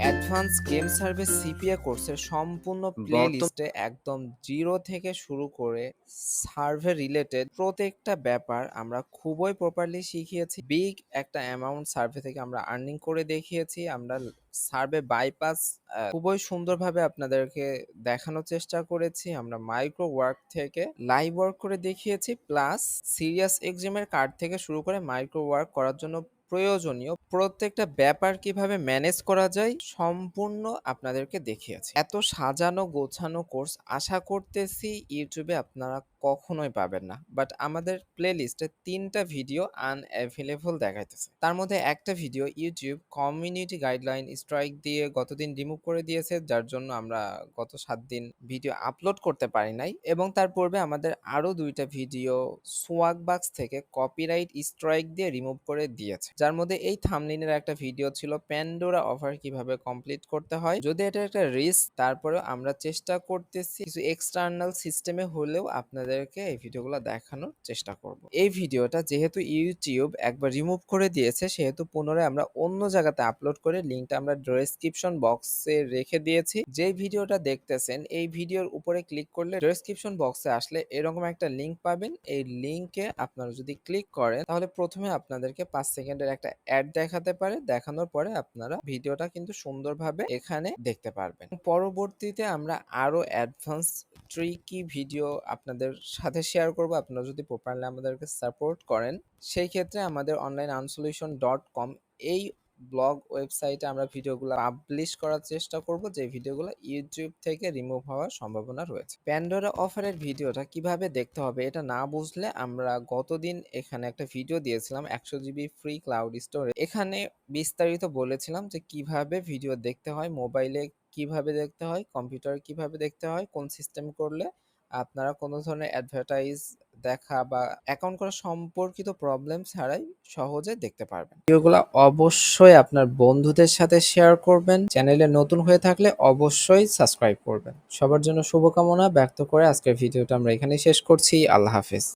Advance game service CPA কোর্সের সম্পূর্ণ বর্তম প্লেলিস্টে একদম জিরো থেকে শুরু করে সার্ভে রিলেটেড প্রত্যেকটা ব্যাপার আমরা খুবই প্রপারলি শিখিয়েছি। বিগ একটা অ্যামাউন্ট সার্ভে থেকে আমরা আর্নিং করে দেখিয়েছি। আমরা সার্ভে বাইপাস খুবই সুন্দরভাবে আপনাদেরকে দেখানোর চেষ্টা করেছি। আমরা মাইক্রো ওয়ার্ক থেকে লাইভ ওয়ার্ক করে দেখিয়েছি, প্লাস সিরিয়াস এক্সামের কার্ড থেকে শুরু করে মাইক্রো ওয়ার্ক করার জন্য প্রয়োজনীয় প্রত্যেকটা ব্যাপার কিভাবে ম্যানেজ করা যায় সম্পূর্ণ আপনাদেরকে দেখিয়েছি। এত সাজানো গোছানো কোর্স আশা করতেছি ইউটিউবে আপনারা কখনোই পাবেন না। বাট আমাদের প্লে লিস্টে ৩টা ভিডিও আনঅ্যাভেলেবল দেখাইতেছে। তার মধ্যে একটা video YouTube community guideline strike দিয়ে গতদিন রিমুভ করে দিয়েছে, যার জন্য আমরা গত ৭ দিন ভিডিও আপলোড করতে পারি নাই। এবং তার পূর্বে আমাদের আরো ২টা ভিডিও সোয়াগবাক্স থেকে কপিরাইট স্ট্রাইক দিয়ে রিমুভ করে দিয়েছে, যার মধ্যে এই থাম্বনেইলের একটা ভিডিও ছিল প্যান্ডোরা অফার কিভাবে কমপ্লিট করতে হয়। যদি এটা একটা রিস্ক, তারপরেও আমরা চেষ্টা করতেছি কিছু এক্সটার্নাল সিস্টেমে হলেও আপনাদেরকে এই ভিডিওগুলো দেখানোর চেষ্টা করব। এই ভিডিওটা যেহেতু ইউটিউব একবার রিমুভ করে দিয়েছে, সেহেতু পুনরায় আমরা অন্য জায়গাতে আপলোড করে লিঙ্কটা আমরা ডেসক্রিপশন বক্সে রেখে দিয়েছি। যে ভিডিওটা দেখতেছেন এই ভিডিওর উপরে ক্লিক করলে ডেসক্রিপশন বক্সে আসলে এরকম একটা লিঙ্ক পাবেন। এই লিঙ্কে আপনারা যদি ক্লিক করেন তাহলে প্রথমে আপনাদেরকে ৫ সেকেন্ডের একটা অ্যাড দেখাতে পারে। দেখানোর পরে আপনারা ভিডিওটা কিন্তু সুন্দরভাবে এখানে দেখতে পারবেন। পরবর্তীতে আমরা আরো অ্যাডভান্স ট্রিকি ভিডিও আপনাদের সাথে শেয়ার করব। আপনারা যদি প্রপারলি আমাদেরকে সাপোর্ট করেন, সেই ক্ষেত্রে আমাদের onlineansolution.com এই ব্লগ ওয়েবসাইটে আমরা ভিডিওগুলো পাবলিশ করার চেষ্টা করব, যে ভিডিওগুলো ইউটিউব থেকে রিমুভ হওয়ার সম্ভাবনা রয়েছে। প্যান্ডোরা অফারের ভিডিওটা কিভাবে দেখতে হবে এটা না বুঝলে আমরা গতদিন এখানে একটা ভিডিও দিয়েছিলাম ১০০ জিবি ফ্রি ক্লাউড স্টোরে। এখানে বিস্তারিত বলেছিলাম যে কিভাবে ভিডিও দেখতে হয়, মোবাইলে কিভাবে দেখতে হয়, কম্পিউটার কিভাবে দেখতে হয়, কোন সিস্টেম করলে আপনারা কোনো ধরনের অ্যাডভার্টাইজ দেখা বা অ্যাকাউন্ট করা সম্পর্কিত প্রবলেম ছাড়াই সহজে দেখতে পারবেন। ভিডিওগুলো অবশ্যই আপনার বন্ধুদের সাথে শেয়ার করবেন। চ্যানেলে নতুন হয়ে থাকলে অবশ্যই সাবস্ক্রাইব করবেন। সবার জন্য শুভকামনা ব্যক্ত করে আজকের ভিডিওটা আমরা এখানেই শেষ করছি। আল্লাহ হাফেজ।